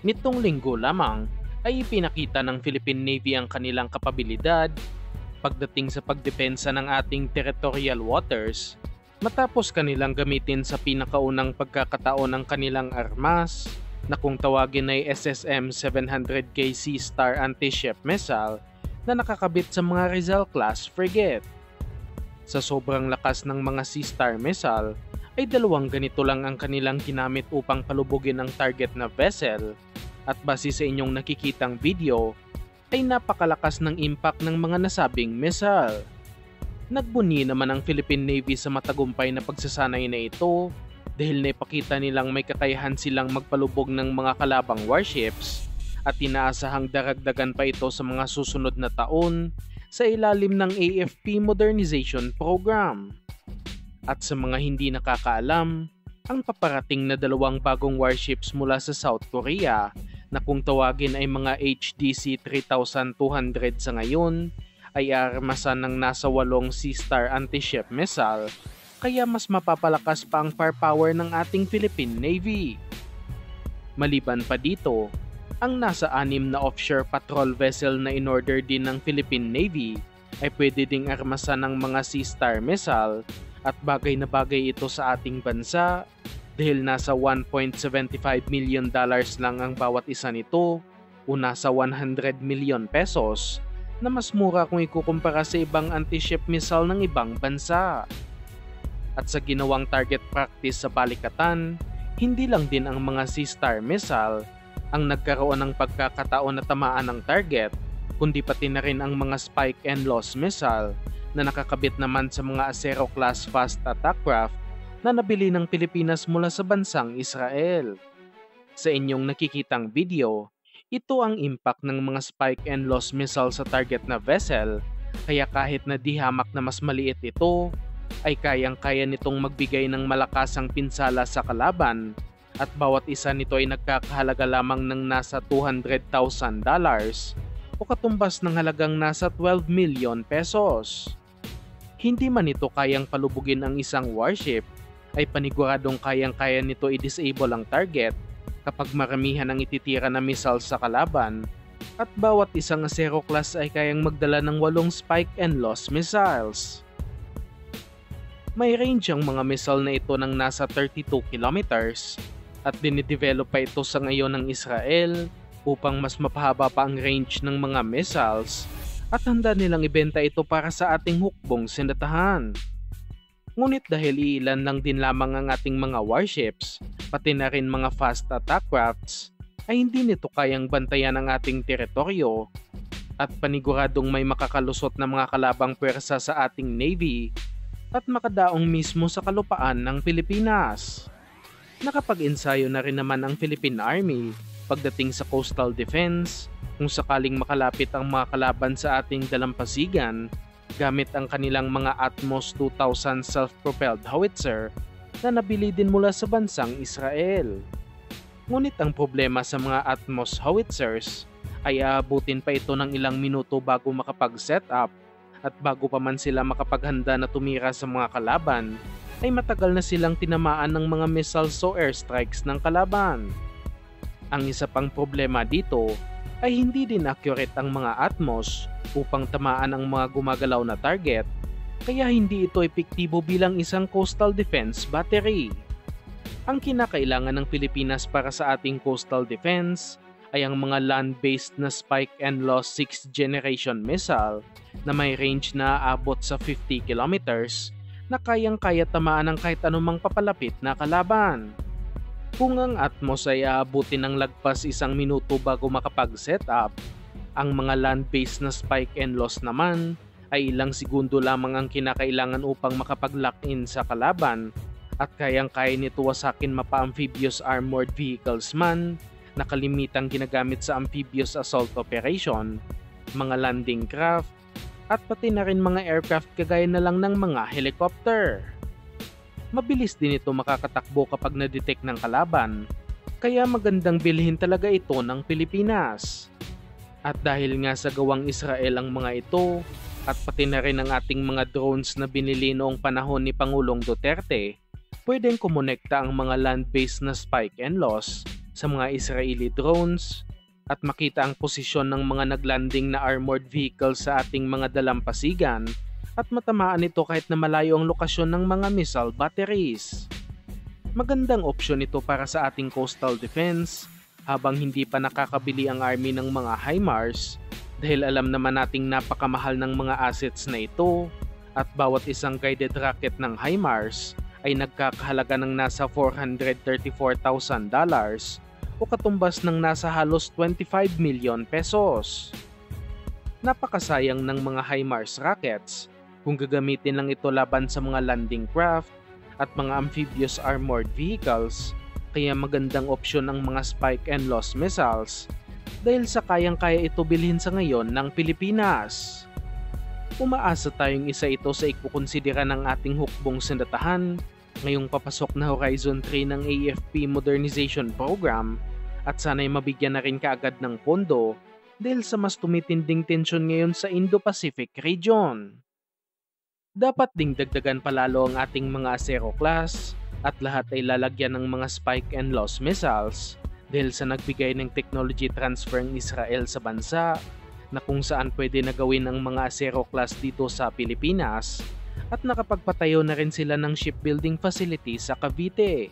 Nitong linggo lamang ay ipinakita ng Philippine Navy ang kanilang kapabilidad pagdating sa pagdepensa ng ating territorial waters matapos kanilang gamitin sa pinakaunang pagkakataon ng kanilang armas na kung tawagin ay SSM-700K Sea Star anti-ship missile na nakakabit sa mga Rizal-class frigate. Sa sobrang lakas ng mga Sea Star missile ay dalawang ganito lang ang kanilang ginamit upang palubugin ang target na vessel. At base sa inyong nakikitang video, ay napakalakas ng impact ng mga nasabing missile. Nagbunyi naman ang Philippine Navy sa matagumpay na pagsasanay na ito dahil naipakita nilang may kakayahan silang magpalubog ng mga kalabang warships at inaasahang daragdagan pa ito sa mga susunod na taon sa ilalim ng AFP Modernization Program. At sa mga hindi nakakaalam, ang paparating na dalawang bagong warships mula sa South Korea na kung tawagin ay mga HDC 3200 sa ngayon ay armasan ng nasa 8 Sea Star anti-ship missile kaya mas mapapalakas pa ang firepower ng ating Philippine Navy. Maliban pa dito, ang nasa 6 na offshore patrol vessel na in-order din ng Philippine Navy ay pwede ding armasan ng mga Sea Star missile at bagay na bagay ito sa ating bansa dahil nasa $1.75 million lang ang bawat isa nito o nasa 100 million pesos na mas mura kung ikukumpara sa ibang anti-ship missile ng ibang bansa. At sa ginawang target practice sa balikatan, hindi lang din ang mga Sea Star missile ang nagkaroon ng pagkakataon na tamaan ng target, kundi pati na rin ang mga Spike and Loss missile na nakakabit naman sa mga Acero-class fast attack craft na nabili ng Pilipinas mula sa bansang Israel. Sa inyong nakikitang video, ito ang impact ng mga Spike and Loss missile sa target na vessel, kaya kahit na di hamak na mas maliit ito, ay kayang-kaya nitong magbigay ng malakasang pinsala sa kalaban at bawat isa nito ay nagkakahalaga lamang ng nasa $200,000 o katumbas ng halagang nasa 12 million pesos. Hindi man ito kayang palubugin ang isang warship, ay paniguradong kayang-kaya nito i-disable ang target kapag maramihan ang ititira na missile sa kalaban at bawat isang Acero class ay kayang magdala ng 8 Spike and Loss missiles. May range ang mga missile na ito ng nasa 32 kilometers at dinidevelop pa ito sa ngayon ng Israel upang mas mapahaba pa ang range ng mga missiles at handa nilang ibenta ito para sa ating hukbong sindatahan. Ngunit dahil ilan lang din lamang ang ating mga warships, pati na rin mga fast attack crafts, ay hindi nito kayang bantayan ang ating teritoryo at paniguradong may makakalusot na mga kalabang pwersa sa ating Navy at makadaong mismo sa kalupaan ng Pilipinas. Nakapag-ensayo na rin naman ang Philippine Army pagdating sa coastal defense kung sakaling makalapit ang mga kalaban sa ating dalampasigan gamit ang kanilang mga Atmos 2000 self-propelled howitzer na nabili din mula sa bansang Israel. Ngunit ang problema sa mga Atmos howitzers ay aabutin pa ito ng ilang minuto bago makapag-set up at bago pa man sila makapaghanda na tumira sa mga kalaban ay matagal na silang tinamaan ng mga missiles o airstrikes ng kalaban. Ang isa pang problema dito ay hindi din accurate ang mga Atmos upang tamaan ang mga gumagalaw na target, kaya hindi ito epektibo bilang isang coastal defense battery. Ang kinakailangan ng Pilipinas para sa ating coastal defense ay ang mga land-based na Spike and Loss 6th generation missile na may range na aabot sa 50 kilometers na kayang-kaya tamaan ng kahit anumang papalapit na kalaban. Kung ang Atmos ay aabutin ng lagpas 1 minuto bago makapag-set up, ang mga land-based na Spike and Loss naman ay ilang segundo lamang ang kinakailangan upang makapag-lock-in sa kalaban at kayang-kaya nito wasakin mapa-amphibious armored vehicles man na kalimitang ginagamit sa amphibious assault operation, mga landing craft, at pati na rin mga aircraft kagaya na lang ng mga helicopter. Mabilis din ito makakatakbo kapag na-detect ng kalaban, kaya magandang bilhin talaga ito ng Pilipinas. At dahil nga sa gawang Israel ang mga ito, at pati na rin ang ating mga drones na binili noong panahon ni Pangulong Duterte, pwedeng kumonekta ang mga land-based na Spike and Loss sa mga Israeli drones at makita ang posisyon ng mga naglanding na armored vehicles sa ating mga dalampasigan at matamaan ito kahit na malayo ang lokasyon ng mga missile batteries. Magandang opsyon ito para sa ating coastal defense habang hindi pa nakakabili ang army ng mga HIMARS dahil alam naman nating napakamahal ng mga assets na ito at bawat isang guided rocket ng HIMARS ay nagkakahalaga ng nasa $434,000 o katumbas ng nasa halos 25 million pesos. Napakasayang ng mga HIMARS rockets kung gagamitin lang ito laban sa mga landing craft at mga amphibious armored vehicles, kaya magandang opsyon ang mga spike and loss missiles dahil sa kayang-kaya ito bilhin sa ngayon ng Pilipinas. Umaasa tayong isa ito sa ikukonsidera ng ating hukbong sandatahan ngayong papasok na Horizon 3 ng AFP Modernization Program at sana'y mabigyan na rin kaagad ng pondo dahil sa mas tumitinding tensyon ngayon sa Indo-Pacific region. Dapat ding dagdagan palalo ang ating mga Acero class at lahat ay lalagyan ng mga spike and loss missiles dahil sa nagbigay ng technology transfer ng Israel sa bansa na kung saan pwede na gawin ang mga Acero class dito sa Pilipinas at nakapagpatayo na rin sila ng shipbuilding facility sa Cavite.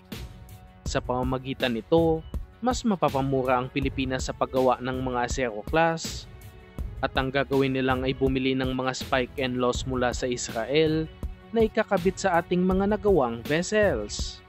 Sa pamamagitan nito, mas mapapamura ang Pilipinas sa paggawa ng mga Acero class at ang gagawin nilang ay bumili ng mga spike and loss mula sa Israel na ikakabit sa ating mga nagawang vessels.